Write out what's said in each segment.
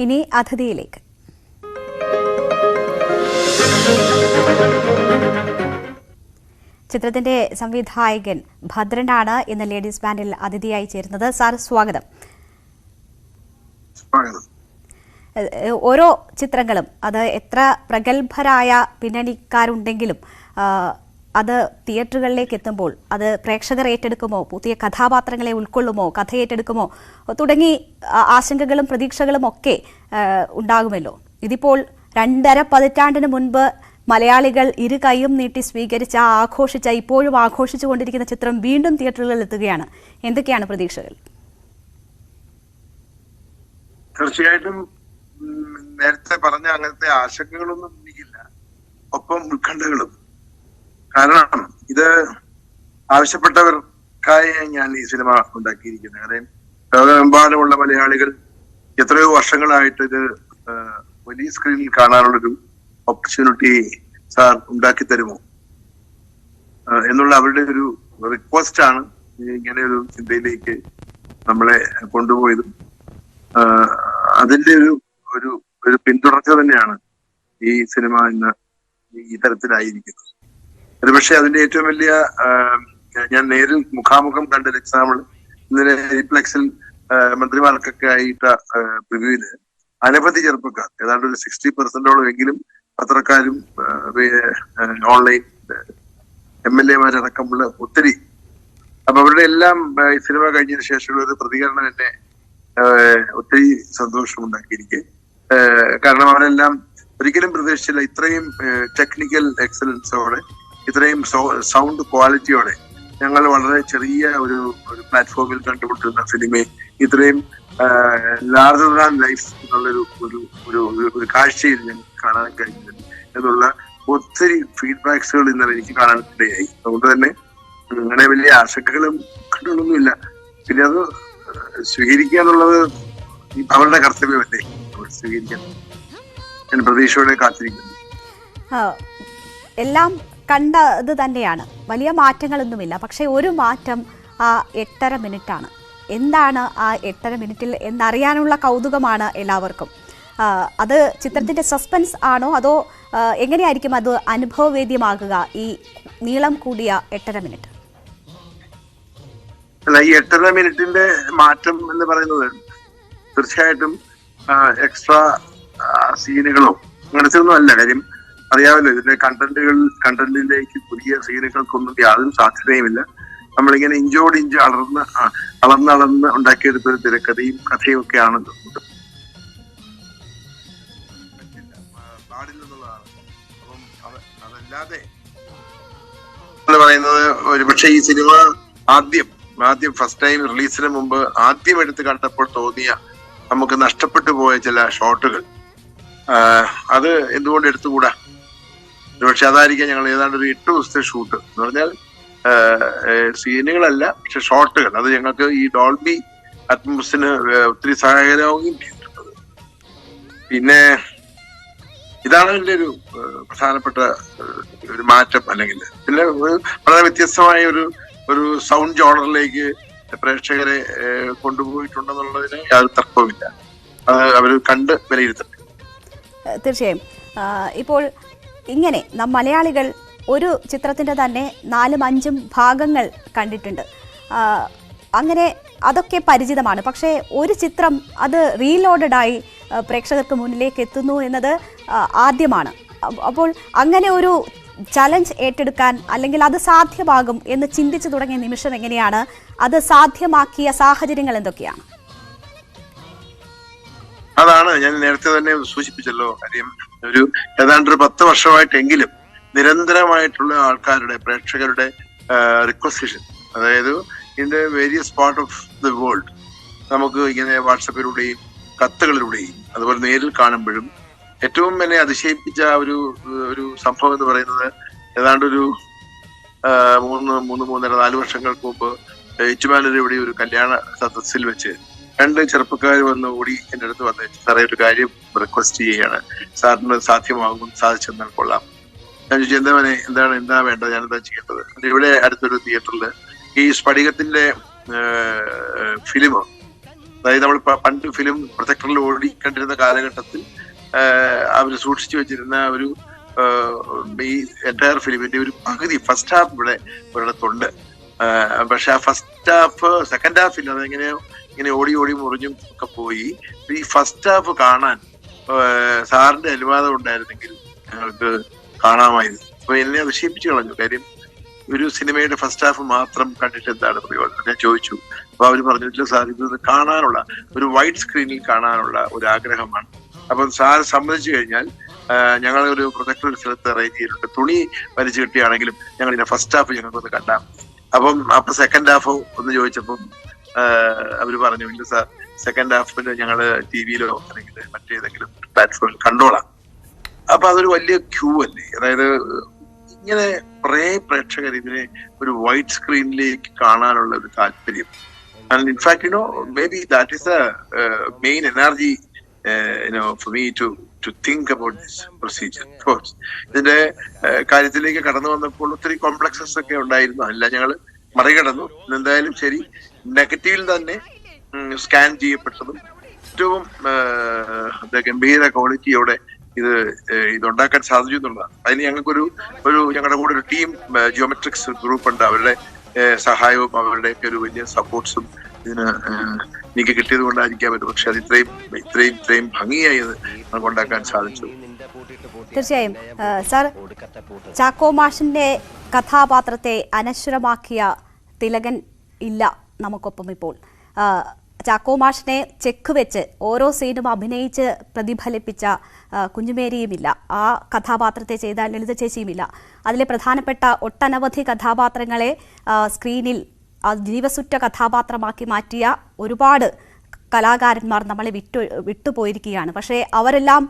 ഇനി അതിഥിയിലേക്ക്. ചിത്രത്തിന്റെ സംവിധായകൻ ഭദ്രനാണ് ഇന്ന് ലേഡീസ് ബാൻഡിൽ അതിഥിയായി ചേരുന്നത്. സാർ സ്വാഗതം. ഓരോ ചിത്രങ്ങളും അത് എത്ര പ്രഗത്ഭരായ പിന്നണിക്കാരുണ്ടെങ്കിലും അത് തിയേറ്ററുകളിലേക്ക് എത്തുമ്പോൾ അത് പ്രേക്ഷകർ ഏറ്റെടുക്കുമോ, പുതിയ കഥാപാത്രങ്ങളെ ഉൾക്കൊള്ളുമോ, കഥ ഏറ്റെടുക്കുമോ തുടങ്ങി ആശങ്കകളും പ്രതീക്ഷകളും ഒക്കെ ഉണ്ടാകുമല്ലോ. ഇതിപ്പോൾ 2.5 പതിറ്റാണ്ടിന് മുൻപ് മലയാളികൾ ഇരു കൈയും നീട്ടി സ്വീകരിച്ച, ആഘോഷിച്ച, ഇപ്പോഴും ആഘോഷിച്ചുകൊണ്ടിരിക്കുന്ന ചിത്രം വീണ്ടും തിയേറ്ററുകളിൽ എത്തുകയാണ്. എന്തൊക്കെയാണ് പ്രതീക്ഷകൾ? തീർച്ചയായിട്ടും നേരത്തെ പറഞ്ഞ അങ്ങനത്തെ ആശങ്കകളൊന്നും എനിക്കില്ല, ഒപ്പം ഉത്കണ്ഠകളും. കാരണം ഇത് ആവശ്യപ്പെട്ടവർക്കായി ഞാൻ ഈ സിനിമ ഉണ്ടാക്കിയിരിക്കുന്നത്. കാരണം ലോകമെമ്പാടുമുള്ള മലയാളികൾ എത്രയോ വർഷങ്ങളായിട്ട് ഇത് വലിയ സ്ക്രീനിൽ കാണാനുള്ളൊരു ഓപ്പർച്യൂണിറ്റി സാർ ഉണ്ടാക്കി തരുമോ എന്നുള്ള അവരുടെ ഒരു റിക്വസ്റ്റ് ആണ് ഇങ്ങനെ ഒരു ചിന്തയിലേക്ക് നമ്മളെ കൊണ്ടുപോയതും. അതിന്റെ ഒരു ഒരു പിന്തുടർച്ച തന്നെയാണ് ഈ സിനിമ ഇന്ന് ഈ തരത്തിലായിരിക്കുന്നത്. ഒരുപക്ഷെ അതിന്റെ ഏറ്റവും വലിയ ഞാൻ നേരിൽ മുഖാമുഖം കണ്ട എക്സാമ്പിൾ ഇന്നലെ റീപ്ലെക്സിൽ മന്ത്രിമാർക്കൊക്കെ ആയിട്ട പ്രിവ്യൂവില് അനവധി ചെറുപ്പക്കാർ, ഏതാണ്ട് ഒരു 60% എങ്കിലും പത്രക്കാരും ഓൺലൈൻ MLA-മാരടക്കമുള്ള ഒത്തിരി. അപ്പൊ അവരുടെ എല്ലാം ഈ സിനിമ കഴിഞ്ഞതിന് ശേഷമുള്ള ഒരു പ്രതികരണം എന്നെ ഒത്തിരി സന്തോഷമുണ്ടാക്കിയിരിക്കെ. കാരണം അവരെല്ലാം ഒരിക്കലും പ്രതീക്ഷിച്ചില്ല ഇത്രയും ടെക്നിക്കൽ എക്സലൻസോടെ, ഇത്രയും സൗണ്ട് ക്വാളിറ്റിയോടെ ഞങ്ങൾ വളരെ ചെറിയ ഒരു പ്ലാറ്റ്ഫോമിൽ കണ്ടുകൊണ്ടിരുന്ന സിനിമയെ ഇത്രയും ലാർജർ ദാൻ ലൈഫ് എന്നുള്ളൊരു ഒരു കാഴ്ചയിൽ ഞങ്ങൾക്ക് കാണാൻ കഴിഞ്ഞില്ല എന്നുള്ള ഒത്തിരി ഫീഡ്ബാക്സുകൾ ഇന്നലെ എനിക്ക് കാണാൻ ഇടയായി. അതുകൊണ്ട് തന്നെ അങ്ങനെ വലിയ ആശങ്കകളും കണ്ടുകളൊന്നുമില്ല. പിന്നെ അത് സ്വീകരിക്കുക എന്നുള്ളത് അവരുടെ കർത്തവ്യമല്ലേ, സ്വീകരിക്കാൻ ഞാൻ പ്രതീക്ഷയോടെ കാത്തിരിക്കുന്നു. എല്ലാം കണ്ടത് തന്നെയാണ്, വലിയ മാറ്റങ്ങളൊന്നുമില്ല. പക്ഷെ ഒരു മാറ്റം ആ 8.5 മിനിറ്റാണ്. എന്താണ് ആ 8.5 മിനിറ്റിൽ എന്നറിയാനുള്ള കൗതുകമാണ് എല്ലാവർക്കും. അത് ചിത്രത്തിന്റെ സസ്പെൻസ് ആണോ, അതോ എങ്ങനെയായിരിക്കും അത് അനുഭവവേദ്യമാകുക ഈ നീളം കൂടിയ 8.5 മിനിറ്റ്? അല്ല, ഈ 8.5 മിനിറ്റിന്റെ മാറ്റം എന്ന് പറയുന്നത് തീർച്ചയായിട്ടും എക്സ്ട്രാ സീനുകളോ അങ്ങനത്തെ ഒന്നും അല്ല. കാര്യം അറിയാമല്ലോ, ഇതിന്റെ കണ്ടന്റിലേക്ക് പുതിയ സീനുകൾക്കൊന്നും യാതൊരു സാധ്യതയുമില്ല. നമ്മളിങ്ങനെ ഇഞ്ചോട് ഇഞ്ച് അളന്ന് ഉണ്ടാക്കിയെടുത്തൊരു തിരക്കഥയും കഥയും ഒക്കെയാണ് പാടില്ലെന്നുള്ളതാണ്. അപ്പം അതല്ലാതെ എന്ന് പറയുന്നത് ഒരുപക്ഷെ ഈ സിനിമ ആദ്യം ഫസ്റ്റ് ടൈം റിലീസിന് മുമ്പ് ആദ്യം എടുത്ത് കണ്ടപ്പോൾ തോന്നിയ നമുക്ക് നഷ്ടപ്പെട്ടു പോയ ചില ഷോട്ടുകൾ, അത് എന്തുകൊണ്ട് എടുത്തുകൂടാ? പക്ഷെ അതായിരിക്കാം ഞങ്ങൾ ഏതാണ്ട് ഒരു 8 ദിവസത്തെ ഷൂട്ട് എന്ന് പറഞ്ഞാൽ സീനുകളല്ല, പക്ഷെ ഷോട്ടുകൾ. അത് ഞങ്ങൾക്ക് ഈ ഡോൾബി അറ്റ്മോസിന് ഒത്തിരി സഹായകരമാവുകയും ചെയ്തിട്ടുള്ളത്. പിന്നെ ഇതാണ് എൻ്റെ ഒരു പ്രധാനപ്പെട്ട ഒരു മാറ്റം. അല്ലെങ്കിൽ പിന്നെ വളരെ വ്യത്യസ്തമായ ഒരു സൗണ്ട് ജോണറിലേക്ക് പ്രേക്ഷകരെ കൊണ്ടുപോയിട്ടുണ്ടെന്നുള്ളതിന് യാതൊരു തർക്കവുമില്ല. അത് അവർ കണ്ട് വിലയിരുത്തട്ടെ. തീർച്ചയായും. ഇപ്പോൾ ഇങ്ങനെ മലയാളികൾ ഒരു ചിത്രത്തിൻ്റെ തന്നെ 4-5 ഭാഗങ്ങൾ കണ്ടിട്ടുണ്ട്. അങ്ങനെ അതൊക്കെ പരിചിതമാണ്. പക്ഷേ ഒരു ചിത്രം അത് റീലോഡഡായി പ്രേക്ഷകർക്ക് മുന്നിലേക്ക് എത്തുന്നു എന്നത് ആദ്യമാണ്. അപ്പോൾ അങ്ങനെ ഒരു ചലഞ്ച് ഏറ്റെടുക്കാൻ, അല്ലെങ്കിൽ അത് സാധ്യമാകും എന്ന് ചിന്തിച്ചു തുടങ്ങിയ നിമിഷം എങ്ങനെയാണ്? അത് സാധ്യമാക്കിയ സാഹചര്യങ്ങൾ എന്തൊക്കെയാണ്? അതാണ് ഞാൻ നേരത്തെ തന്നെ സൂചിപ്പിച്ചല്ലോ. കാര്യം ഏതാണ്ട് 10 വർഷമായിട്ടെങ്കിലും നിരന്തരമായിട്ടുള്ള ആൾക്കാരുടെ, പ്രേക്ഷകരുടെ റിക്വസിഷൻ, അതായത് ഇതിന്റെ various part of the world നമുക്ക് ഇങ്ങനെ വാട്സപ്പിലൂടെയും കത്തുകളിലൂടെയും അതുപോലെ നേരിൽ കാണുമ്പോഴും ഏറ്റവും എന്നെ അതിശയിപ്പിച്ച ഒരു സംഭവം എന്ന് പറയുന്നത് ഏതാണ്ട് ഒരു 3-4 വർഷങ്ങൾക്ക് മുമ്പ് ഏറ്റുമാനൂർ ഇവിടെ ഒരു കല്യാണ സദസ്സിൽ വെച്ച് 2 ചെറുപ്പക്കാർ വന്ന് ഓടി എൻ്റെ അടുത്ത് വന്ന്, സാറേ ഒരു കാര്യം റിക്വസ്റ്റ് ചെയ്യുകയാണ്, സാറിന് സാധിച്ചെന്നാൽ കൊള്ളാം. ഞാൻ ചോദിച്ചു, എന്താ വേണ്ടത്, ഞാനെന്താ ചെയ്യേണ്ടത്? ഇവിടെ അടുത്തൊരു തിയേറ്ററിൽ ഈ സ്ഫടികത്തിന്റെ ഫിലിം അതായത് നമ്മൾ പണ്ട് ഫിലിം പ്രൊജക്ടറിൽ ഓടിക്കണ്ടിരുന്ന കാലഘട്ടത്തിൽ അവർ സൂക്ഷിച്ചു വെച്ചിരുന്ന ഒരു ഈ എൻറ്റയർ ഫിലിമിന്റെ ഒരു പകുതി ഫസ്റ്റ് ഹാഫ് ഇവിടെ ഒരിടത്തുണ്ട്. പക്ഷെ ആ ഫസ്റ്റ് ഹാഫ് സെക്കൻഡ് ഹാഫിൽ അതെങ്ങനെയോ ഇങ്ങനെ ഓടി ഓടി മുറിഞ്ഞും ഒക്കെ പോയി. ഈ ഫസ്റ്റ് ഹാഫ് കാണാൻ സാറിന്റെ അനുവാദം ഉണ്ടായിരുന്നെങ്കിൽ ഞങ്ങൾക്ക് കാണാമായിരുന്നു. അപ്പൊ എന്നെ അതിശയിപ്പിച്ചു കളഞ്ഞു. കാര്യം ഒരു സിനിമയുടെ ഫസ്റ്റ് ഹാഫ് മാത്രം കണ്ടിട്ട് എന്താണ് പ്രയോജനം ഞാൻ ചോദിച്ചു. അപ്പൊ അവര് പറഞ്ഞിട്ടില്ല സാർ, ഇത് കാണാനുള്ള ഒരു വൈഡ് സ്ക്രീനിൽ കാണാനുള്ള ഒരു ആഗ്രഹമാണ്. അപ്പൊ സാർ സമ്മതിച്ചു കഴിഞ്ഞാൽ ഞങ്ങൾ ഒരു പ്രൊജക്ടർ ഒരു സ്ഥലത്ത് അറേഞ്ച് ചെയ്തിട്ടുണ്ട്, തുണി വലിച്ചു കിട്ടിയാണെങ്കിലും ഞങ്ങൾ ഇതിന്റെ ഫസ്റ്റ് ഹാഫ് ഞങ്ങൾക്കൊന്ന് കണ്ടാൽ. അപ്പൊ സെക്കൻഡ് ഹാഫ് ഒന്ന് ചോദിച്ചപ്പം അവര് പറഞ്ഞു ഇല്ല സാർ, സെക്കൻഡ് ഹാഫിന് ഞങ്ങള് ടിവിയിലോ അല്ലെങ്കിൽ മറ്റേതെങ്കിലും പ്ലാറ്റ്ഫോമിൽ കണ്ടോളാം. അപ്പൊ അതൊരു വലിയ ക്യൂ അല്ലേ. അതായത് ഇങ്ങനെ കുറെ പ്രേക്ഷകർ ഇതിനെ ഒരു വൈഡ് സ്ക്രീനിലേക്ക് കാണാനുള്ള ഒരു താല്പര്യം. And in fact, maybe that is the main energy, for me to think about this procedure. Of course, ഇതിന്റെ കാര്യത്തിലേക്ക് കടന്നു വന്നപ്പോൾ ഒത്തിരി കോംപ്ലക്സസ് ഒക്കെ ഉണ്ടായിരുന്നു. അല്ല, ഞങ്ങൾ മറികടന്നു. എന്തായാലും ശരി, നെഗറ്റീവിൽ തന്നെ സ്കാൻ ചെയ്യപ്പെട്ടതും ഏറ്റവും ഗംഭീര ക്വാളിറ്റിയോടെ ഇതുണ്ടാക്കാൻ സാധിച്ചു എന്നുള്ളതാണ്. അതിന് ഞങ്ങൾക്കൊരു ഞങ്ങളുടെ കൂടെ ഒരു ടീം ജിയോമെട്രിക്സ് ഗ്രൂപ്പ് ഉണ്ട്. അവരുടെ സഹായവും അവരുടെയൊക്കെ ഒരു വലിയ സപ്പോർട്ട്സും ഇതിന് എനിക്ക് കിട്ടിയത് കൊണ്ടായിരിക്കാൻ പറ്റും. പക്ഷെ അത് ഇത്രയും ഭംഗിയായി അത് നമുക്ക് ഉണ്ടാക്കാൻ സാധിച്ചു. തീർച്ചയായും സർ, ചാക്കോ മാഷിന്റെ കഥാപാത്രത്തെ അനശ്വരമാക്കിയ തിലകൻ ഇല്ല നമുക്കൊപ്പം ഇപ്പോൾ. ചാക്കോ മാഷിനെ ചെക്ക് വെച്ച് ഓരോ സീനും അഭിനയിച്ച് പ്രതിഫലിപ്പിച്ച കുഞ്ഞുമേരിയുമില്ല, ആ കഥാപാത്രത്തെ ചെയ്ത ലളിത ചേച്ചിയുമില്ല. അതിലെ പ്രധാനപ്പെട്ട ഒട്ടനവധി കഥാപാത്രങ്ങളെ സ്ക്രീനിൽ ജീവസുറ്റ കഥാപാത്രമാക്കി മാറ്റിയ ഒരുപാട് കലാകാരന്മാർ നമ്മളെ വിട്ടുപോയിരിക്കുകയാണ്. പക്ഷേ അവരെല്ലാം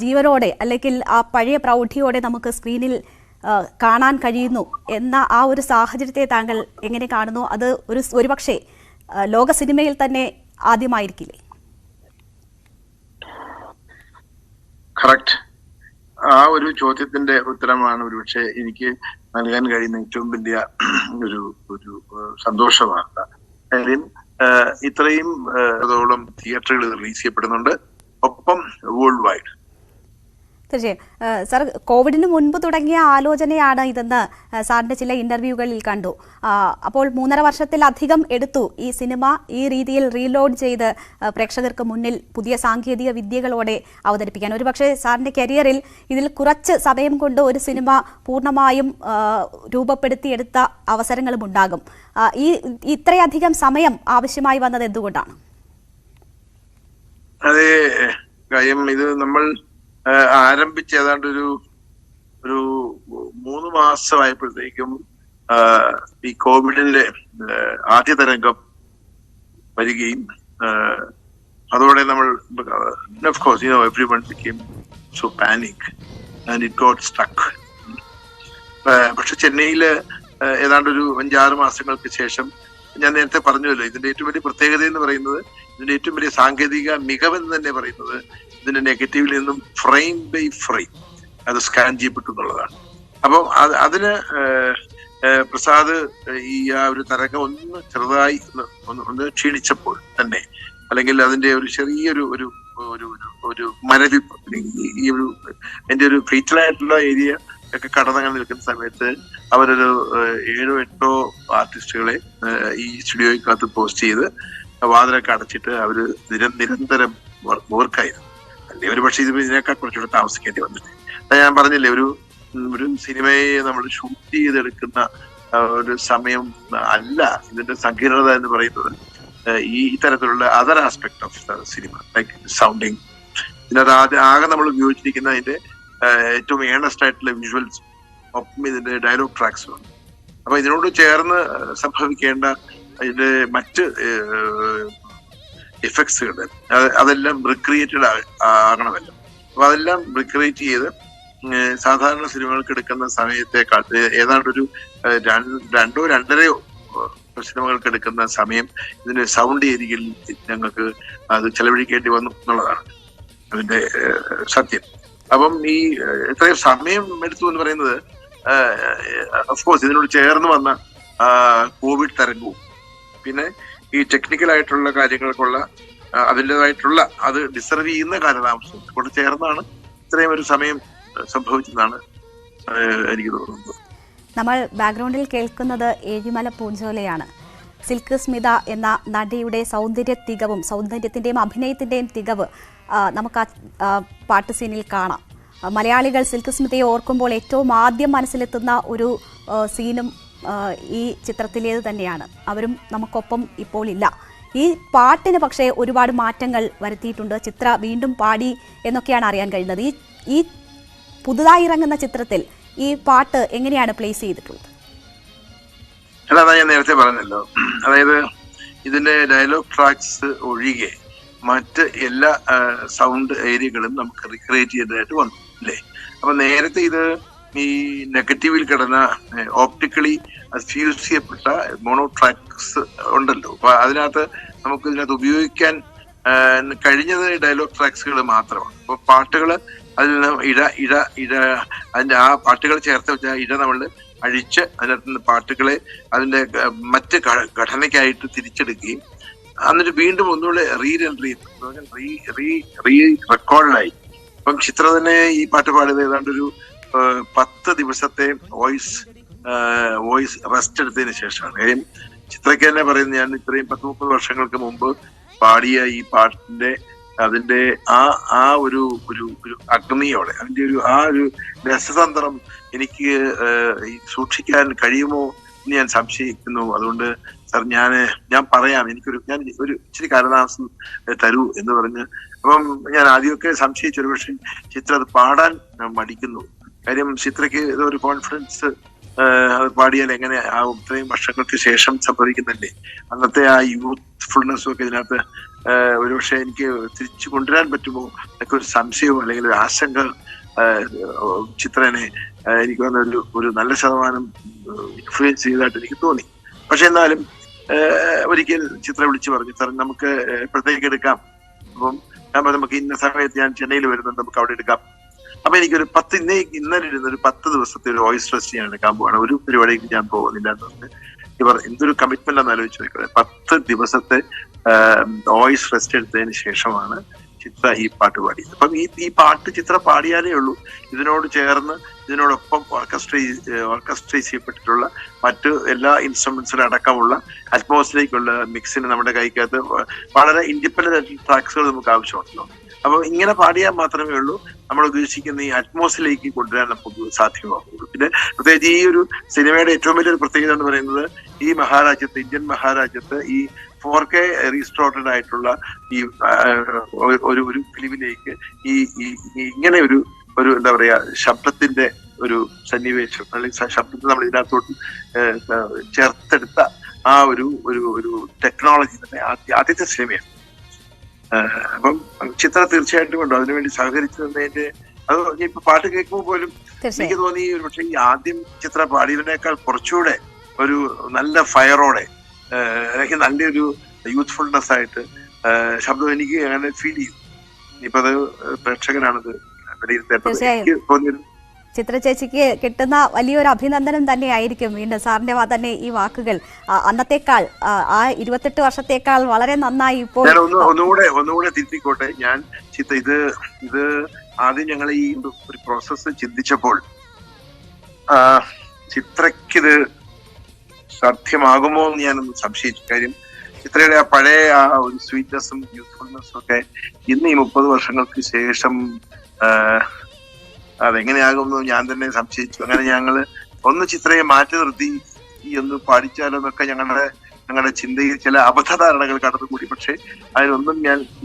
ജീവനോടെ അല്ലെങ്കിൽ ആ പഴയ പ്രൗഢിയോടെ നമുക്ക് സ്ക്രീനിൽ കാണാൻ കഴിയുന്നു എന്ന ആ ഒരു സാഹചര്യത്തെ താങ്കൾ എങ്ങനെ കാണുന്നു? അത് ഒരുപക്ഷെ ലോക സിനിമയിൽ തന്നെ ആദ്യമായിരിക്കില്ലേ? കറക്റ്റ്. ആ ഒരു ചോദ്യത്തിന്റെ ഉത്തരമാണ് ഒരുപക്ഷെ എനിക്ക് നൽകാൻ കഴിയുന്ന ഏറ്റവും വലിയ ഒരു സന്തോഷ വാർത്ത. കാര്യം ഇത്രയും തിയേറ്ററുകൾ റിലീസ് ചെയ്യപ്പെടുന്നുണ്ട്, ഒപ്പം വേൾഡ് വൈഡ്. തീർച്ചയായും സർ, കോവിഡിന് മുൻപ് തുടങ്ങിയ ആലോചനയാണ് ഇതെന്ന് സാറിൻ്റെ ചില ഇൻ്റർവ്യൂകളിൽ കണ്ടു. അപ്പോൾ 3.5 വർഷത്തിലധികം എടുത്തു ഈ സിനിമ ഈ രീതിയിൽ റീലോഡ് ചെയ്ത് പ്രേക്ഷകർക്ക് മുന്നിൽ പുതിയ സാങ്കേതിക വിദ്യകളോടെ അവതരിപ്പിക്കാൻ. ഒരുപക്ഷെ സാറിൻ്റെ കരിയറിൽ ഇതിൽ കുറച്ച് സമയം കൊണ്ട് ഒരു സിനിമ പൂർണ്ണമായും രൂപപ്പെടുത്തിയെടുത്ത അവസരങ്ങളും ഉണ്ടാകും. ഇത്രയധികം സമയം ആവശ്യമായി വന്നത് എന്തുകൊണ്ടാണ്? അതെ, കാര്യം ഇത് നമ്മൾ ആരംഭിച്ച് ഏതാണ്ട് ഒരു 3 മാസമായപ്പോഴത്തേക്കും ഈ കോവിഡിന്റെ ആദ്യ തരംഗം വരികയും അതോടെ നമ്മൾ of course everyone became so panic and it got stuck. പക്ഷെ ചെന്നൈയില് ഏതാണ്ട് ഒരു 5-6 മാസങ്ങൾക്ക് ശേഷം, ഞാൻ നേരത്തെ പറഞ്ഞല്ലോ, ഇതിന്റെ ഏറ്റവും വലിയ പ്രത്യേകത എന്ന് പറയുന്നത്, ഇതിന്റെ ഏറ്റവും വലിയ സാങ്കേതിക മികവെന്ന് തന്നെ പറയുന്നത് ഇതിന്റെ നെഗറ്റീവിൽ നിന്നും ഫ്രെയിം ബൈ ഫ്രെയിം അത് സ്കാൻ ചെയ്യപ്പെട്ടു എന്നുള്ളതാണ്. അപ്പം അതിന് പ്രസാദ് ആ ഒരു തരംഗം ഒന്ന് ചെറുതായി ഒന്ന് ക്ഷീണിച്ചപ്പോൾ തന്നെ, അല്ലെങ്കിൽ അതിന്റെ ഒരു ചെറിയൊരു ഒരു മരവിപ്പ്, ഈ അതിന്റെ ഒരു ഫീറ്റലായിട്ടുള്ള ഏരിയ ഒക്കെ കടന്നങ്ങനെ നിൽക്കുന്ന സമയത്ത് അവരൊരു 7-8 ആർട്ടിസ്റ്റുകളെ ഈ സ്റ്റുഡിയോയ്ക്കകത്ത് പോസ്റ്റ് ചെയ്ത് വാതിലൊക്കെ അടച്ചിട്ട് അവര് നിരന്തരം വർക്കായിരുന്നു. അല്ലെ ഒരു പക്ഷേ ഇതിനേക്കാൾ കുറച്ചുകൂടെ താമസിക്കേണ്ടി വന്നിട്ട്. ഞാൻ പറഞ്ഞില്ലേ, ഒരു സിനിമയെ നമ്മൾ ഷൂട്ട് ചെയ്തെടുക്കുന്ന ഒരു സമയം അല്ല ഇതിന്റെ സങ്കീർണത എന്ന് പറയുന്നത്. ഈ തരത്തിലുള്ള other aspect of cinema, like sounding, ഇതിനകത്ത് ആകെ നമ്മൾ ഉപയോഗിച്ചിരിക്കുന്ന അതിന്റെ ഏറ്റവും ഏണസ്റ്റ് ആയിട്ടുള്ള വിഷ്വൽസ്, ഒപ്പം ഇതിന്റെ ഡയലോഗ് ട്രാക്സും. അപ്പൊ ഇതിനോട് ചേർന്ന് സംഭവിക്കേണ്ട അതിന്റെ മറ്റ് എഫക്ട്സുകൾ അതെല്ലാം റിക്രിയേറ്റഡ് ആകണമല്ലോ. അപ്പൊ അതെല്ലാം റിക്രിയേറ്റ് ചെയ്ത് സാധാരണ സിനിമകൾക്ക് എടുക്കുന്ന സമയത്തേക്കാൾ ഏതാണ്ട് ഒരു 2-2.5 സിനിമകൾക്ക് എടുക്കുന്ന സമയം ഇതിന്റെ സൗണ്ട് ഏരിയയിൽ ഞങ്ങൾക്ക് അത് ചെലവഴിക്കേണ്ടി വന്നു എന്നുള്ളതാണ് അതിന്റെ സത്യം. അപ്പം ഈ ഇത്രയും സമയം എടുത്തു എന്ന് പറയുന്നത്, ഓഫ്കോഴ്സ് ഇതിനോട് ചേർന്ന് വന്ന കോവിഡ് തരംഗവും, പിന്നെ ഈ ടെക്നിക്കൽ ആയിട്ടുള്ള കാര്യങ്ങൾക്കുള്ള അതിൻ്റെതായിട്ടുള്ള അത് ഡിസർവ് ചെയ്യുന്ന കാലതാമസം കൊണ്ട് ചേർന്നാണ് ഇത്രയും ഒരു സമയം സംഭവിച്ചെന്നാണ് എനിക്ക് തോന്നുന്നത്. നമ്മൾ ബാക്ക്ഗ്രൗണ്ടിൽ കേൾക്കുന്നത് ഏഴിമല പൂഞ്ചോലയാണ്. സിൽക്ക് സ്മിത എന്ന നടിയുടെ സൗന്ദര്യ തികവും സൗന്ദര്യത്തിൻ്റെയും അഭിനയത്തിൻ്റെയും തികവ് നമുക്ക് ആ പാട്ട് സീനിൽ കാണാം. മലയാളികൾ സിൽക്ക് സ്മിതയെ ഓർക്കുമ്പോൾ ഏറ്റവും ആദ്യം മനസ്സിലെത്തുന്ന ഒരു സീനും ഈ ചിത്രത്തിലേത് തന്നെയാണ്. അവരും നമുക്കൊപ്പം ഇപ്പോൾ ഇല്ല. ഈ പാട്ടിന് പക്ഷേ ഒരുപാട് മാറ്റങ്ങൾ വരുത്തിയിട്ടുണ്ട്. ചിത്ര വീണ്ടും പാടി എന്നൊക്കെയാണ് അറിയാൻ കഴിയുന്നത്. ഈ പുതുതായി ഇറങ്ങുന്ന ചിത്രത്തിൽ ഈ പാട്ട് എങ്ങനെയാണ് പ്ലേസ് ചെയ്തിട്ടുള്ളത്? അതാ ഞാൻ നേരത്തെ പറഞ്ഞല്ലോ, അതായത് ഇതിന്റെ ഡയലോഗ് ട്രാക്സ് ഒഴികെ മറ്റ് എല്ലാ സൗണ്ട് ഏരിയകളും നമുക്ക് റിക്രിയേറ്റ് ചെയ്തതായിട്ട് വന്നു അല്ലേ. അപ്പൊ നേരത്തെ ഇത് ഈ നെഗറ്റീവിൽ കിടന്ന ഓപ്റ്റിക്കലി ഫ്യൂസ് ചെയ്യപ്പെട്ട മോണോ ട്രാക്സ് ഉണ്ടല്ലോ. അപ്പൊ അതിനകത്ത് നമുക്ക് ഇതിനകത്ത് ഉപയോഗിക്കാൻ കഴിഞ്ഞത് ഡയലോഗ് ട്രാക്സുകൾ മാത്രമാണ്. അപ്പൊ പാട്ടുകൾ അതിൽ നിന്ന് അതിന്റെ ആ പാട്ടുകൾ ചേർത്ത് വെച്ച ഇഴ നമ്മൾ അഴിച്ച് അതിനകത്ത് നിന്ന് പാട്ടുകളെ അതിന്റെ മറ്റ് ഘടനയ്ക്കായിട്ട് തിരിച്ചെടുക്കുകയും എന്നിട്ട് വീണ്ടും ഒന്നുകൂടെ റീ റെക്കോർഡായി. ഇപ്പം ചിത്ര തന്നെ ഈ പാട്ട് പാടിയത് ഏതാണ്ട് ഒരു 10 ദിവസത്തെ വോയിസ് റെസ്റ്റ് എടുത്തതിന് ശേഷമാണ്. കാര്യം ചിത്രയ്ക്ക് തന്നെ പറയുന്നത്, ഞാൻ ഇത്രയും 10-30 വർഷങ്ങൾക്ക് മുമ്പ് പാടിയ ഈ പാട്ടിന്റെ അതിന്റെ ആ ഒരു അഗ്നിയോടെ അതിന്റെ ഒരു രസതന്ത്രം എനിക്ക് സൂക്ഷിക്കാൻ കഴിയുമോ എന്ന് ഞാൻ സംശയിക്കുന്നു. അതുകൊണ്ട് സാർ ഞാൻ പറയാം, ഞാൻ ഒരു ഇച്ചിരി കാലതാമസം തരൂ എന്ന് പറഞ്ഞ്. അപ്പം ഞാൻ ആദ്യമൊക്കെ സംശയിച്ചൊരു പക്ഷേ ചിത്ര അത് പാടാൻ മടിക്കുന്നു. കാര്യം ചിത്രയ്ക്ക് ഇതൊരു കോൺഫിഡൻസ്, അത് പാടിയാൽ എങ്ങനെ ആ ഇത്രയും വർഷങ്ങൾക്ക് ശേഷം സംഭവിക്കുന്നില്ലേ, അന്നത്തെ ആ യൂത്ത്ഫുൾനെസ്സും ഒക്കെ ഇതിനകത്ത് ഒരുപക്ഷെ എനിക്ക് തിരിച്ചു കൊണ്ടുവരാൻ പറ്റുമോ എന്നൊക്കെ ഒരു സംശയവും അല്ലെങ്കിൽ ഒരു ആശങ്ക ചിത്രനെ എനിക്ക് വന്ന ഒരു നല്ല ശതമാനം ഇൻഫ്ലുവൻസ് ചെയ്തതായിട്ട് എനിക്ക് തോന്നി. പക്ഷെ എന്നാലും ഒരിക്കൽ ചിത്ര വിളിച്ചു പറഞ്ഞു, സാർ നമുക്ക് എപ്പോഴത്തേക്ക് എടുക്കാം. അപ്പം ഞാൻ നമുക്ക് ഇന്ന സമയത്ത് ഞാൻ ചെന്നൈയിൽ വരുന്നുണ്ട്, നമുക്ക് അവിടെ എടുക്കാം. അപ്പൊ എനിക്കൊരു ഇന്നലെ ഇരുന്ന് ഒരു 10 ദിവസത്തെ ഒരു വോയിസ് റെസ്റ്റ് ഞാൻ എടുക്കാൻ പോവാണ്, ഒരു പരിപാടിക്ക് ഞാൻ പോകുന്നില്ല എന്ന് പറഞ്ഞ് ഇവർ എന്തൊരു കമ്മിറ്റ്മെന്റ് ആണെന്ന് ആലോചിച്ച് നോക്കുന്നത്. 10 ദിവസത്തെ വോയിസ് റെസ്റ്റ് എടുത്തതിന് ശേഷമാണ് ചിത്ര ഈ പാട്ട് പാടിയത്. അപ്പം ഈ പാട്ട് ചിത്ര പാടിയാലേ ഉള്ളൂ ഇതിനോട് ചേർന്ന് ഇതിനോടൊപ്പം ഓർക്കസ്ട്രേറ്റ് ചെയ്യപ്പെട്ടിട്ടുള്ള മറ്റ് എല്ലാ ഇൻസ്ട്രുമെന്റ്സിലും അടക്കമുള്ള അറ്റ്മോസ്ഫിയറിലേക്കുള്ള മിക്സിന് നമ്മുടെ കൈക്കകത്ത് വളരെ ഇൻഡിപെൻഡന്റ് ട്രാക്സുകൾ നമുക്ക് ആവശ്യമുണ്ടല്ലോ. അപ്പൊ ഇങ്ങനെ പാടിയാൽ മാത്രമേ ഉള്ളൂ നമ്മൾ ഉദ്ദേശിക്കുന്ന ഈ അറ്റ്മോസ്ഫിയറിലേക്ക് കൊണ്ടുവരാൻ നമുക്ക് സാധ്യമാകുള്ളൂ. പിന്നെ പ്രത്യേകിച്ച് ഈ ഒരു സിനിമയുടെ ഏറ്റവും വലിയൊരു പ്രത്യേകത എന്ന് പറയുന്നത്, ഈ ഇന്ത്യൻ മഹാരാജ്യത്ത് ഈ 4K റീസ്റ്റോർഡ് ആയിട്ടുള്ള ഈ ഒരു ഫിലിമിലേക്ക് ഈ ഇങ്ങനെ ഒരു എന്താ പറയാ ശബ്ദത്തിന്റെ ഒരു സന്നിവേശം അല്ലെങ്കിൽ ശബ്ദത്തെ നമ്മൾ ഇതിനകത്തോട്ട് ചേർത്തെടുത്ത ആ ഒരു ടെക്നോളജി തന്നെ ആദ്യത്തെ സിനിമയാണ്. അപ്പം ചിത്ര തീർച്ചയായിട്ടും ഉണ്ടോ അതിനുവേണ്ടി സഹകരിച്ചു തന്നതിന്റെ അത് ഇപ്പൊ പാട്ട് കേൾക്കുമ്പോൾ പോലും എനിക്ക് തോന്നി ഒരു പക്ഷേ ഈ ആദ്യം ചിത്ര പാടിയതിനേക്കാൾ കുറച്ചുകൂടെ ഒരു നല്ല ഫയറോടെ അല്ലെങ്കിൽ നല്ലൊരു യൂത്ത്ഫുൾനെസ് ആയിട്ട് ശബ്ദം എനിക്ക് അങ്ങനെ ഫീൽ ചെയ്തു. ഇനിയിപ്പോ അത് പ്രേക്ഷകനാണത് വിലയിരുത്തേണ്ടത്. ചിത്ര ചേച്ചിക്ക് കിട്ടുന്ന വലിയൊരു അഭിനന്ദനം തന്നെയായിരിക്കും വീണ്ടും സാറിന്റെ തന്നെ ഈ വാക്കുകൾ. അന്നത്തേക്കാൾ ആ 28 വർഷത്തേക്കാൾ വളരെ നന്നായി ഇപ്പോൾ. ഞാൻ ഒന്നുകൂടെ തിരുത്തിക്കോട്ടെ. ഞാൻ ഇത് ആദ്യം ഞങ്ങൾ ഈ ഒരു പ്രോസസ്സ് ചിന്തിച്ചപ്പോൾ ചിത്രയ്ക്കിത് സാധ്യമാകുമോ എന്ന് ഞാനൊന്ന് സംശയിച്ചു. കാര്യം ചിത്രയുടെ ആ പഴയ ആ ഒരു സ്വീറ്റ്നെസ്സും യൂത്ത്ഫുൾനെസ്സും ഒക്കെ ഇന്ന് ഈ 30 വർഷങ്ങൾക്ക് ശേഷം അതെങ്ങനെയാകുമെന്ന് ഞാൻ തന്നെ സംശയിച്ചു. അങ്ങനെ ഞങ്ങള് ഒന്ന് ചിത്രയെ മാറ്റി നിർത്തി ഈ ഒന്ന് പാടിച്ചാലോ എന്നൊക്കെ ഞങ്ങളുടെ ചിന്തയിൽ ചില അബദ്ധധാരണകൾ കടന്നുകൂടി. പക്ഷെ അതിനൊന്നും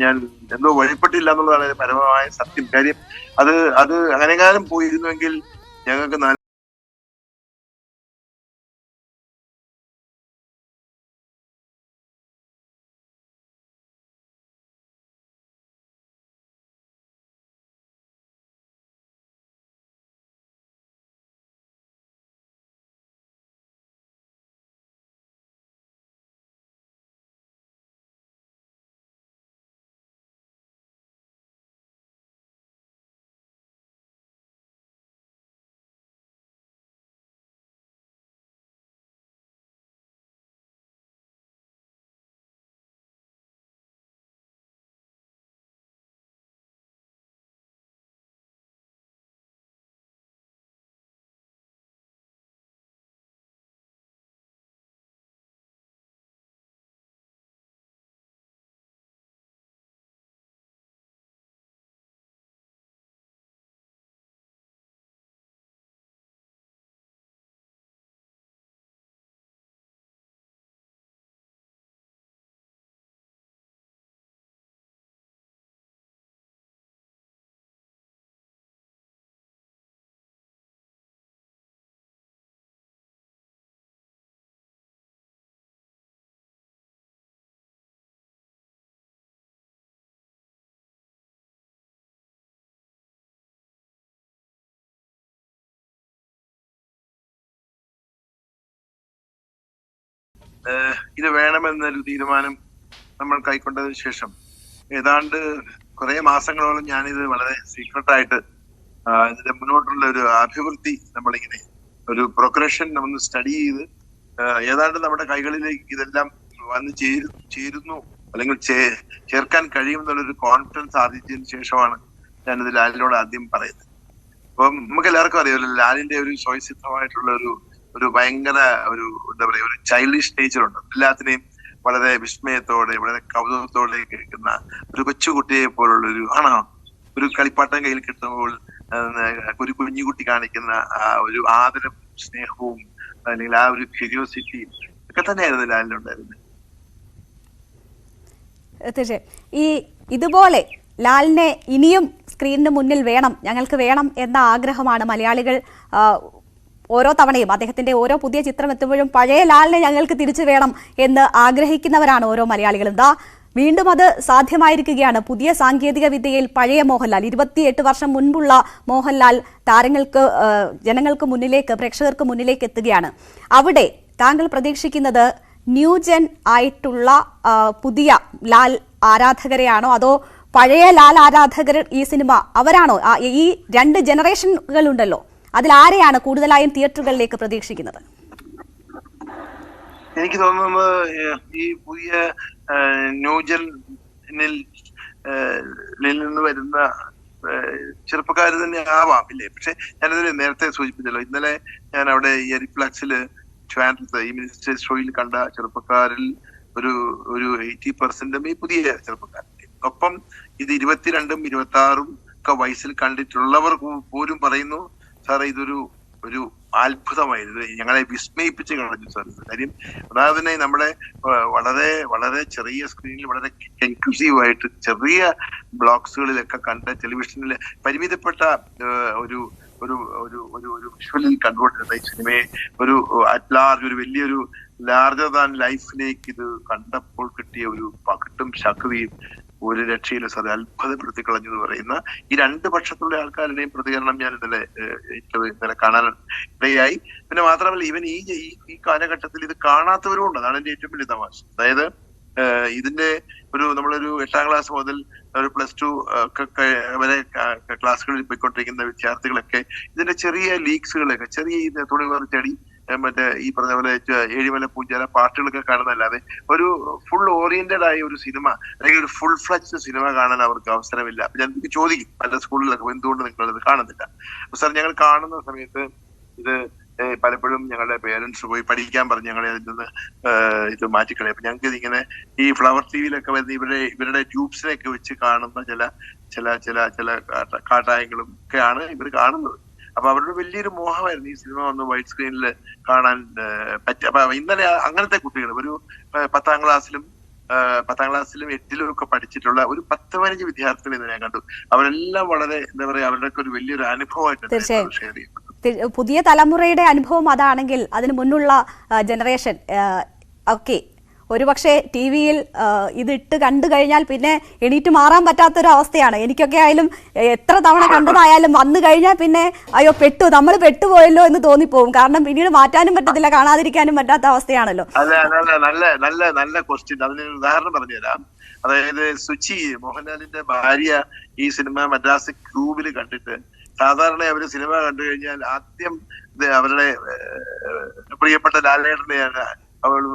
ഞാൻ എന്തോ വഴിപ്പെട്ടില്ല എന്നുള്ളതാണ് പരമമായ സത്യം. കാര്യം അത് അങ്ങനെങ്ങാനും പോയിരുന്നുവെങ്കിൽ ഞങ്ങൾക്ക് ഇത് വേണമെന്നൊരു തീരുമാനം നമ്മൾ കൈക്കൊണ്ടതിന് ശേഷം ഏതാണ്ട് കുറെ മാസങ്ങളോളം ഞാനിത് വളരെ സീക്രട്ടായിട്ട് ഇതിന്റെ മുന്നോട്ടുള്ള ഒരു അഭിവൃദ്ധി നമ്മളിങ്ങനെ ഒരു പ്രോഗ്രഷൻ നമ്മൾ സ്റ്റഡി ചെയ്ത് ഏതാണ്ട് നമ്മുടെ കൈകളിലേക്ക് ഇതെല്ലാം വന്ന് ചേരുന്നു അല്ലെങ്കിൽ ചേർക്കാൻ കഴിയുമെന്നുള്ളൊരു കോൺഫിഡൻസ് ആർജിച്ചതിന് ശേഷമാണ് ഞാനിത് ലാലിനോട് ആദ്യം പറയുന്നത്. അപ്പം നമുക്ക് എല്ലാവർക്കും അറിയാമല്ലോ, ലാലിന്റെ ഒരു സ്വയസിദ്ധമായിട്ടുള്ള ഒരു ഭയങ്കര എന്താ പറയാ ഒരു ചൈൽഡിഷ് നേച്ചർ ഉണ്ട്. എല്ലാത്തിനെയും വളരെ വിസ്മയത്തോടെ വളരെ കൗതുകത്തോടെ കേൾക്കുന്ന ഒരു കൊച്ചുകുട്ടിയെ പോലുള്ള ഒരു കളിപ്പാട്ടം കയ്യിൽ കിട്ടുമ്പോൾ ഒരു കുഞ്ഞുകുട്ടി കാണിക്കുന്ന ആ ഒരു ആദരവും സ്നേഹവും അല്ലെങ്കിൽ ആ ഒരു ക്യൂരിയോസിറ്റിയും ഒക്കെ തന്നെയായിരുന്നു ലാലിനുണ്ടായിരുന്നത്. തീർച്ചയായും ഇതുപോലെ ലാലിനെ ഇനിയും സ്ക്രീനിന് മുന്നിൽ ഞങ്ങൾക്ക് വേണം എന്ന ആഗ്രഹമാണ് മലയാളികൾ ഓരോ തവണയും അദ്ദേഹത്തിന്റെ ഓരോ പുതിയ ചിത്രം എത്തുമ്പോഴും പഴയ ലാലിനെ ഞങ്ങൾക്ക് തിരിച്ചു വേണം എന്ന് ആഗ്രഹിക്കുന്നവരാണ് ഓരോ മലയാളികളും. വീണ്ടും അത് സാധ്യമായിരിക്കുകയാണ്. പുതിയ സാങ്കേതിക വിദ്യയിൽ പഴയ മോഹൻലാൽ, 28 വർഷം മുൻപുള്ള മോഹൻലാൽ ജനങ്ങൾക്ക് മുന്നിലേക്ക്, പ്രേക്ഷകർക്ക് മുന്നിലേക്ക് എത്തുകയാണ്. അവിടെ താങ്കൾ പ്രതീക്ഷിക്കുന്നത് ന്യൂജൻ ആയിട്ടുള്ള പുതിയ ലാൽ ആരാധകരെയാണോ, അതോ പഴയ ലാൽ ആരാധകർ ഈ സിനിമ അവരാണോ? ഈ 2 ജനറേഷനുകളുണ്ടല്ലോ, അതിലാരെയാണ് കൂടുതലായും തിയേറ്ററുകളിലേക്ക് പ്രതീക്ഷിക്കുന്നത്? എനിക്ക് തോന്നുന്നത് ഈ പുതിയ ന്യൂജനിൽ നിന്ന് വരുന്ന ചെറുപ്പക്കാർ തന്നെ ആവാം, ഇല്ലേ? പക്ഷെ ഞാനതിന് നേരത്തെ സൂചിപ്പിച്ചല്ലോ, ഇന്നലെ ഞാൻ അവിടെ ഈ റിഫ്ലക്സില് ഈ മിനിസ്റ്റേഴ്സ് ഷോയിൽ കണ്ട ചെറുപ്പക്കാരിൽ ഒരു 80% ഈ പുതിയ ചെറുപ്പക്കാരുടെ ഒപ്പം ഇത് 22ഉം 26ഉം ഒക്കെ വയസ്സിൽ കണ്ടിട്ടുള്ളവർ പോലും പറയുന്നു, സാറേ ഇതൊരു അത്ഭുതമായിരുന്നു, ഞങ്ങളെ വിസ്മയിപ്പിച്ച് കളഞ്ഞു സാർ. കാര്യം അതായത് തന്നെ നമ്മുടെ വളരെ വളരെ ചെറിയ സ്ക്രീനിൽ വളരെ എൻക്ലൂസീവായിട്ട് ചെറിയ ബ്ലോക്സുകളിലൊക്കെ കണ്ട ടെലിവിഷനിൽ പരിമിതപ്പെട്ട ഒരു വിഷ്വലിൽ കണ്ടുകൊണ്ടിരുന്ന ഈ സിനിമയെ അറ്റ് ലാർജ് ഒരു വലിയൊരു ലാർജർ ദാൻ ലൈഫിലേക്ക് ഇത് കണ്ടപ്പോൾ കിട്ടിയ ഒരു പകട്ടും ശക്തിയും ഒരു രക്ഷയില്ല സാർ, അത്ഭുതപ്പെടുത്തി കളഞ്ഞു എന്ന് പറയുന്ന ഈ 2 പക്ഷത്തുള്ള ആൾക്കാരുടെയും പ്രതികരണം ഞാൻ ഇന്നലെ കാണാൻ ഇടയായി. പിന്നെ മാത്രമല്ല, ഇവൻ ഈ കാലഘട്ടത്തിൽ ഇത് കാണാത്തവരും ഉണ്ട്. അതാണ് എന്റെ ഏറ്റവും വലിയ തമാശ. അതായത് ഇതിന്റെ നമ്മളൊരു 8ാം ക്ലാസ് മുതൽ ഒരു +2 വരെ ക്ലാസ്സുകളിൽ പോയിക്കൊണ്ടിരിക്കുന്ന വിദ്യാർത്ഥികളൊക്കെ ഇതിന്റെ ചെറിയ ലീക്സുകളൊക്കെ, ചെറിയ തുണി പറിച്ചടി, മറ്റേ ഈ പറഞ്ഞ പോലെ ഏഴിമല പൂജാര പാട്ടുകളൊക്കെ കാണുന്നതല്ലാതെ ഒരു ഫുൾ ഓറിയന്റഡ് ആയ ഒരു സിനിമ അല്ലെങ്കിൽ ഒരു ഫുൾ ഫ്ലഡ്ജ് സിനിമ കാണാൻ അവർക്ക് അവസരമില്ല. അപ്പൊ ഞാൻ ചോദിക്കും പല സ്കൂളിലൊക്കെ, എന്തുകൊണ്ട് നിങ്ങളത് കാണുന്നില്ല? സാർ, ഞങ്ങൾ കാണുന്ന സമയത്ത് ഇത് പലപ്പോഴും ഞങ്ങളുടെ പേരൻസ് പോയി പഠിക്കാൻ പറഞ്ഞ് ഞങ്ങളെ അതിൽ നിന്ന് ഇത് മാറ്റിക്കളയും. അപ്പൊ ഞങ്ങൾക്ക് ഇതിങ്ങനെ ഈ ഫ്ലവർ ടിവിയിലൊക്കെ വരുന്ന ഇവരുടെ ട്യൂബ്സിനെയൊക്കെ വെച്ച് കാണുന്ന ചില കാട്ടായങ്ങളും ഒക്കെയാണ് ഇവർ കാണുന്നത്. അപ്പൊ അവരുടെ വലിയൊരു മോഹമായിരുന്നു ഈ സിനിമ ഒന്ന് വൈറ്റ് സ്ക്രീനിൽ കാണാൻ പറ്റുക. അപ്പൊ ഇന്നലെ അങ്ങനത്തെ കുട്ടികൾ ഒരു 10ാം ക്ലാസ്സിലും 8ലും ഒക്കെ പഠിച്ചിട്ടുള്ള ഒരു 10-15 വിദ്യാർത്ഥികൾ ഇന്ന് ഞാൻ കണ്ടു. അവരെല്ലാം വളരെ എന്താ പറയാ, അവരുടെ ഒരു വലിയൊരു അനുഭവമായിട്ട് ഷെയർ ചെയ്യപ്പെട്ടു. പുതിയ തലമുറയുടെ അനുഭവം അതാണെങ്കിൽ അതിന് മുന്നുള്ള ജനറേഷൻ ഒക്കെ ഒരുപക്ഷെ TV-യിൽ ഇതിട്ട് കണ്ടു കഴിഞ്ഞാൽ പിന്നെ എണീറ്റ് മാറാൻ പറ്റാത്തൊരു അവസ്ഥയാണ്. എനിക്കൊക്കെ ആയാലും എത്ര തവണ കണ്ടതായാലും വന്നു കഴിഞ്ഞാൽ പിന്നെ അയ്യോ നമ്മൾ പെട്ടുപോയല്ലോ എന്ന് തോന്നിപ്പോവും. കാരണം പിന്നീട് മാറ്റാനും പറ്റത്തില്ല, കാണാതിരിക്കാനും പറ്റാത്ത അവസ്ഥയാണല്ലോ. നല്ല ക്വസ്റ്റ്യൻ. അതിനൊരു ഉദാഹരണം പറഞ്ഞുതരാം. അതായത് സുചി, മോഹൻലാലിന്റെ ഭാര്യ, ഈ സിനിമ മദ്രാസ് ക്യൂബിൽ കണ്ടിട്ട് സാധാരണ അവര് സിനിമ കണ്ടു കഴിഞ്ഞാൽ ആദ്യം അവരുടെ പ്രിയപ്പെട്ട ലാലേട്ടനെയാണ്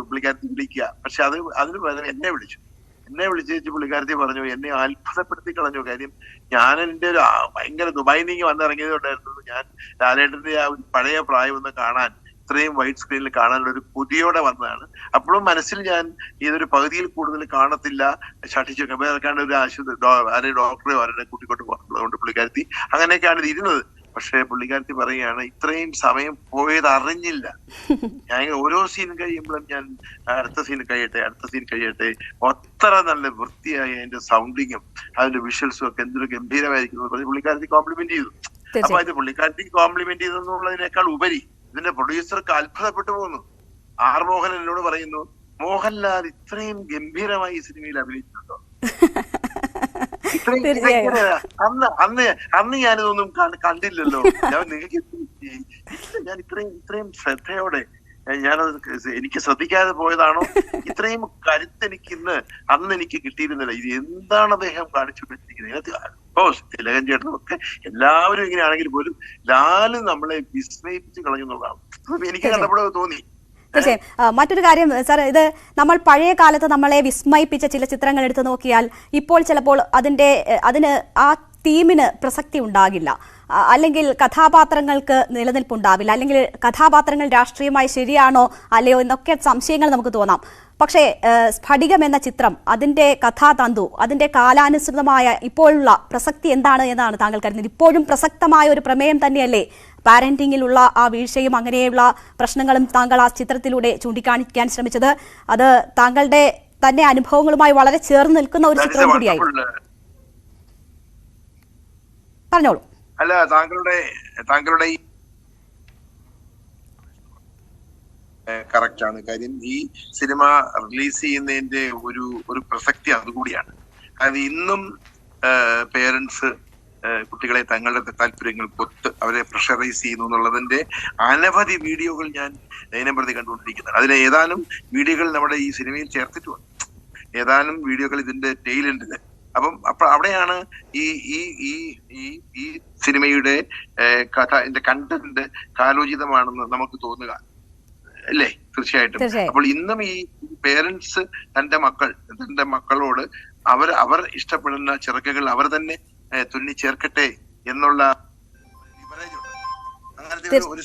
പുള്ളിക്കാരത്തി വിളിക്കുക. പക്ഷെ അതിന് പകരം എന്നെ വിളിച്ച് പുള്ളിക്കാരത്തി പറഞ്ഞു, എന്നെ അത്ഭുതപ്പെടുത്തി കളഞ്ഞു. കാര്യം ഞാൻ എന്റെ ഒരു ഭയങ്കര ദുബായിൽ നിന്ന് വന്നിറങ്ങിയത് കൊണ്ടായിരുന്നു ഞാൻ ലാലേട്ടന്റെ ആ ഒരു പഴയ പ്രായം ഒന്ന് കാണാൻ, ഇത്രയും വൈറ്റ് സ്ക്രീനിൽ കാണാനുള്ള ഒരു കൊതിയോടെ വന്നതാണ്. അപ്പോഴും മനസ്സിൽ ഞാൻ ഇതൊരു പകുതിയിൽ കൂടുതൽ കാണത്തില്ല, ശഠിച്ചു കേൾക്കാണ്ട് ഒരു ഡോക്ടറെ അവരുടെ കൂട്ടിക്കൊണ്ട് പോകുന്നത് കൊണ്ട് പുള്ളിക്കാരത്തി അങ്ങനെയൊക്കെയാണ് ഇത് ഇരുന്നത്. പക്ഷെ പുള്ളിക്കാരത്തി പറയുകയാണ്, ഇത്രയും സമയം പോയത് അറിഞ്ഞില്ല. ഞാൻ ഓരോ സീൻ കഴിയുമ്പോഴും ഞാൻ അടുത്ത സീൻ കഴിയട്ടെ അത്ര നല്ല വൃത്തിയായി അതിന്റെ സൗണ്ടിങ്ങും അതിന്റെ വിഷ്വൽസും ഒക്കെ എന്തൊരു ഗംഭീരമായിരിക്കുന്നു പറഞ്ഞ് പുള്ളിക്കാരത്തി കോംപ്ലിമെന്റ് ചെയ്തു. അപ്പൊ ഇത് പുള്ളിക്കാരത്തി കോംപ്ലിമെന്റ് ചെയ്തെന്നുള്ളതിനേക്കാൾ ഉപരി ഇതിന്റെ പ്രൊഡ്യൂസർക്ക് അത്ഭുതപ്പെട്ടു പോകുന്നു. ആർ മോഹൻ എന്നോട് പറയുന്നു, മോഹൻലാൽ ഇത്രയും ഗംഭീരമായി ഈ സിനിമയിൽ അഭിനയിച്ചിട്ടുണ്ടോ? അന്ന് ഞാനിതൊന്നും കണ്ടില്ലല്ലോ. ഞാൻ ഇത്രയും ശ്രദ്ധയോടെ എനിക്ക് ശ്രദ്ധിക്കാതെ പോയതാണോ? ഇത്രയും കരുത്ത് എനിക്ക് അന്ന് എനിക്ക് കിട്ടിയിരുന്നില്ല. ഇത് എന്താണ് അദ്ദേഹം കാണിച്ചുകൊണ്ടിരിക്കുന്നത്? തിലകൻ ചേട്ടനും ഒക്കെ എല്ലാവരും ഇങ്ങനെയാണെങ്കിൽ പോലും ലാല് നമ്മളെ വിസ്മയിപ്പിച്ച് കളഞ്ഞുള്ളതാണ് എനിക്ക് കണ്ടപ്പോൾ തോന്നി. തീർച്ചയായും മറ്റൊരു കാര്യം സാർ, ഇത് നമ്മൾ പഴയ കാലത്ത് നമ്മളെ വിസ്മയിപ്പിച്ച ചില ചിത്രങ്ങൾ എടുത്തു നോക്കിയാൽ ഇപ്പോൾ ചിലപ്പോൾ അതിന് ആ തീമിന് പ്രസക്തി ഉണ്ടാകില്ല, അല്ലെങ്കിൽ കഥാപാത്രങ്ങൾക്ക് നിലനിൽപ്പുണ്ടാവില്ല, അല്ലെങ്കിൽ കഥാപാത്രങ്ങൾ രാഷ്ട്രീയമായി ശരിയാണോ അല്ലയോ എന്നൊക്കെ സംശയങ്ങൾ നമുക്ക് തോന്നാം. പക്ഷേ സ്ഫടികം എന്ന ചിത്രം, അതിന്റെ കഥാതന്തു, അതിന്റെ കാലാനുസൃതമായ ഇപ്പോഴുള്ള പ്രസക്തി എന്താണ് എന്നാണ് താങ്കൾ കരുതുന്നത്? ഇപ്പോഴും പ്രസക്തമായ ഒരു പ്രമേയം തന്നെയല്ലേ പാരന്റിങ്ങിലുള്ള ആ വീഴ്ചയും അങ്ങനെയുള്ള പ്രശ്നങ്ങളും താങ്കൾ ആ ചിത്രത്തിലൂടെ ചൂണ്ടിക്കാണിക്കാൻ ശ്രമിച്ചത്? അത് താങ്കളുടെ തന്നെ അനുഭവങ്ങളുമായി വളരെ ചേർന്ന് നിൽക്കുന്ന ഒരു ചിത്രം കൂടിയായി. പറഞ്ഞോളൂ. അല്ല, താങ്കളുടെ കറക്റ്റ് ആണ്. കാര്യം ഈ സിനിമ റിലീസ് ചെയ്യുന്നതിന്റെ ഒരു പ്രസക്തി അതുകൂടിയാണ്. കാരണം ഇന്നും പേരൻസ് കുട്ടികളെ തങ്ങളുടെ താല്പര്യങ്ങൾക്കൊത്ത് അവരെ പ്രഷറൈസ് ചെയ്യുന്നു എന്നുള്ളതിന്റെ അനവധി വീഡിയോകൾ ഞാൻ ദിനംപ്രതി കണ്ടുകൊണ്ടിരിക്കുന്നതാണ്. അതിലെ ഏതാനും വീഡിയോകൾ നമ്മുടെ ഈ സിനിമയിൽ ചേർത്തിട്ടുണ്ട്. ഏതാനും വീഡിയോകൾ ഇതിന്റെ ടെയിലുണ്ട്. അപ്പൊ അവിടെയാണ് ഈ സിനിമയുടെ കണ്ടന്റ് കാലോചിതമാണെന്ന് നമുക്ക് തോന്നുക, അല്ലേ? തീർച്ചയായിട്ടും. അപ്പോൾ ഇന്നും ഈ പേരൻസ് തന്റെ മക്കളോട് അവർ ഇഷ്ടപ്പെടുന്ന ചിറകുകൾ അവർ തന്നെ തുന്നി ചേർക്കട്ടെ എന്നുള്ള അങ്ങനത്തെ ഒരു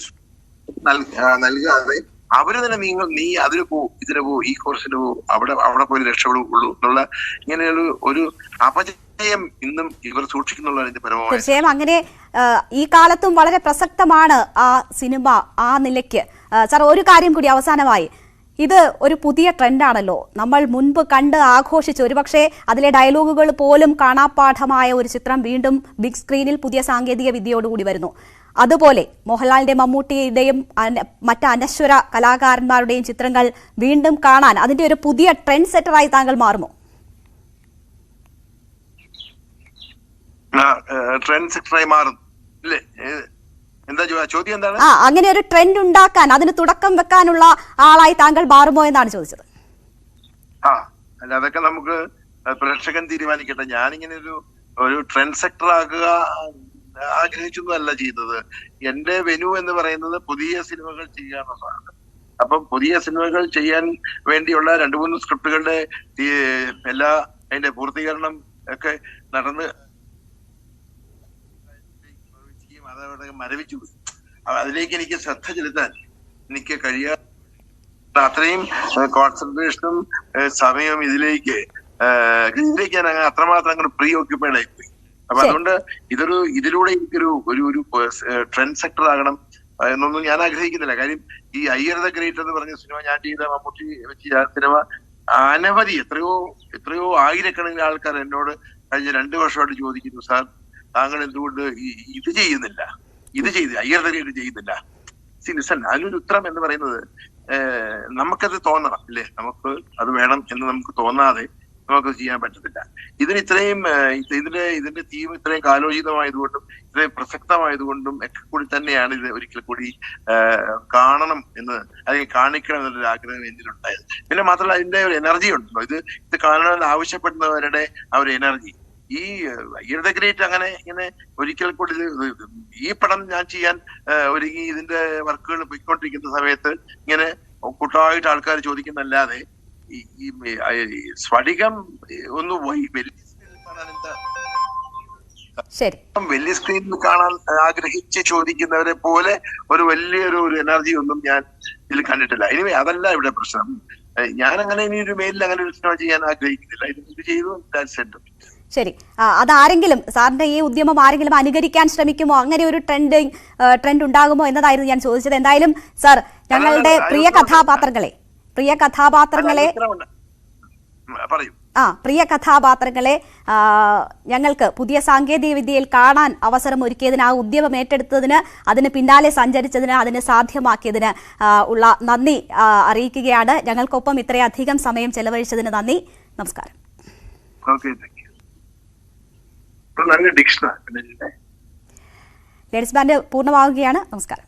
നൽകാതെ അവര് തന്നെ നീ അതിന് ഇതിന് ഈ കോഴ്സിന് അവിടെ പോയി രക്ഷപ്പെടുള്ളൂ എന്നുള്ള ഇങ്ങനെയുള്ള ഒരു അപജയം ഇന്നും ഇവർ സൂക്ഷിക്കുന്നുള്ള പരമാവധി. തീർച്ചയായും അങ്ങനെ ഈ കാലത്തും വളരെ പ്രസക്തമാണ് ആ സിനിമ ആ നിലയ്ക്ക്. സാർ, ഒരു കാര്യം കൂടി അവസാനമായി, ഇത് ഒരു പുതിയ ട്രെൻഡാണല്ലോ. നമ്മൾ മുൻപ് കണ്ട് ആഘോഷിച്ച് ഒരുപക്ഷെ അതിലെ ഡയലോഗുകൾ പോലും കാണാപ്പാഠമായ ഒരു ചിത്രം വീണ്ടും ബിഗ് സ്ക്രീനിൽ പുതിയ സാങ്കേതിക വിദ്യയോടുകൂടി വരുന്നു. അതുപോലെ മോഹൻലാലിന്റെയും മമ്മൂട്ടിയുടെയും മറ്റ് അനശ്വര കലാകാരന്മാരുടെയും ചിത്രങ്ങൾ വീണ്ടും കാണാൻ അതിന്റെ ഒരു പുതിയ ട്രെൻഡ് സെറ്ററായി താങ്കൾ മാറുമോ? ട്രെൻഡ് സെറ്ററായി മാറും അല്ലേ? എന്താ ചോദ്യം എന്താണ്? അങ്ങനെ ഒരു ട്രെൻഡ് ഉണ്ടാക്കാൻ, അതിന് തുടക്കം വെക്കാനുള്ള ആളായി താങ്കൾ മാറുമോ എന്നാണ് ചോദിച്ചത്. അല്ല, അതൊക്കെ നമുക്ക് പ്രേക്ഷകൻ തീരുമാനിക്കട്ടെ. ഞാനിങ്ങനെ ഒരു ട്രെൻഡ് സെക്ടർ ആകുക ആഗ്രഹിച്ചൊന്നുമല്ല ചെയ്തത്. എന്റെ വെനു എന്ന് പറയുന്നത് പുതിയ സിനിമകൾ ചെയ്യാനുള്ളതാണ്. അപ്പം പുതിയ സിനിമകൾ ചെയ്യാൻ വേണ്ടിയുള്ള 2-3 സ്ക്രിപ്റ്റുകളുടെ അതിന്റെ പൂർത്തീകരണം ഒക്കെ നടന്ന് അതവിടെ മരവിച്ചു പോയി. അതിലേക്ക് എനിക്ക് ശ്രദ്ധ ചെലുത്താൻ എനിക്ക് കഴിയാത്ത അത്രയും കോൺസെൻട്രേഷനും സമയവും ഇതിലേക്ക് ഞാൻ അത്രമാത്രം അങ്ങോട്ട് പ്രീ ഓക്യുപ്പൈഡ് ആയിപ്പോയി. അപ്പൊ അതുകൊണ്ട് ഇതിലൂടെ എനിക്കൊരു ഒരു ട്രെൻഡ് സെക്ടർ ആകണം എന്നൊന്നും ഞാൻ ആഗ്രഹിക്കുന്നില്ല. കാര്യം ഈ അയ്യർ ദ ഗ്രേറ്റ് എന്ന് പറഞ്ഞ സിനിമ ഞാൻ ചെയ്ത മമ്മൂട്ടി വെച്ച സിനിമ അനവധി എത്രയോ ആയിരക്കണക്കിന് ആൾക്കാർ എന്നോട് കഴിഞ്ഞ 2 വർഷമായിട്ട് ചോദിക്കുന്നു, സാർ താങ്കൾ എന്തുകൊണ്ട് ഇത് ചെയ്യുന്നില്ല, അയ്യർ ദ ഗ്രേറ്റ് ചെയ്യുന്നില്ല? ലിസൺ, അതിനൊരു ഉത്തരം എന്ന് പറയുന്നത് നമുക്കത് തോന്നണം, അല്ലേ? നമുക്ക് അത് വേണം എന്ന് നമുക്ക് തോന്നാതെ നമുക്ക് ചെയ്യാൻ പറ്റത്തില്ല. ഇതിന്റെ തീം ഇത്രയും കാലോചിതമായതുകൊണ്ടും ഇത്രയും പ്രസക്തമായതുകൊണ്ടും ഒക്കെ കൂടി തന്നെയാണ് ഇത് ഒരിക്കൽ കൂടി കാണണം എന്ന്, അല്ലെങ്കിൽ കാണിക്കണം എന്നൊരു ആഗ്രഹം എന്നിലുണ്ടായത്. പിന്നെ മാത്രമല്ല, അതിന്റെ ഒരു എനർജി ഉണ്ടല്ലോ, ഇത് കാണണമെന്ന് ആവശ്യപ്പെടുന്നവരുടെ ആ ഒരു എനർജി. ഈ അയ്യർ ദ ഗ്രേറ്റ് ഇങ്ങനെ ഒരിക്കൽ കൂടി ഈ പടം ഞാൻ ചെയ്യാൻ ഒരുങ്ങി ഇതിന്റെ വർക്കുകൾ പോയിക്കൊണ്ടിരിക്കുന്ന സമയത്ത് ഇങ്ങനെ കൂട്ടമായിട്ട് ആൾക്കാർ ചോദിക്കുന്നല്ലാതെ ഈ സ്ഫടികം ഒന്ന് വലിയ സ്ക്രീനിൽ കാണാൻ ആഗ്രഹിച്ച് ചോദിക്കുന്നവരെ പോലെ ഒരു വലിയൊരു എനർജി ഒന്നും ഞാൻ ഇതിൽ കണ്ടിട്ടില്ല. ഇനി അതല്ല ഇവിടെ പ്രശ്നം. ഞാൻ അങ്ങനെ ഇനി ഒരു മേലിൽ അങ്ങനെ ഒരു സിനിമ ചെയ്യാൻ ആഗ്രഹിക്കുന്നില്ല. ഇത് ചെയ്തു. ശരി, അതാരെങ്കിലും സാറിന്റെ ഈ ഉദ്യമം ആരെങ്കിലും അനുകരിക്കാൻ ശ്രമിക്കുമോ? അങ്ങനെ ഒരു ട്രെൻഡ് ഉണ്ടാകുമോ എന്നതായിരുന്നു ഞാൻ ചോദിച്ചത്. എന്തായാലും സാർ, ഞങ്ങളുടെ പ്രിയ കഥാപാത്രങ്ങളെ ഞങ്ങൾക്ക് പുതിയ സാങ്കേതിക വിദ്യയിൽ കാണാൻ അവസരം ഒരുക്കിയതിന്, ആ ഉദ്യമം ഏറ്റെടുത്തതിന്, അതിന് പിന്നാലെ സഞ്ചരിച്ചതിന്, അതിന് സാധ്യമാക്കിയതിന് ഉള്ള നന്ദി അറിയിക്കുകയാണ്. ഞങ്ങൾക്കൊപ്പം ഇത്രയധികം സമയം ചെലവഴിച്ചതിന് നന്ദി. നമസ്കാരം. ലേഡീസ് ബാൻഡ് പൂർണ്ണമാവുകയാണ്. നമസ്കാരം.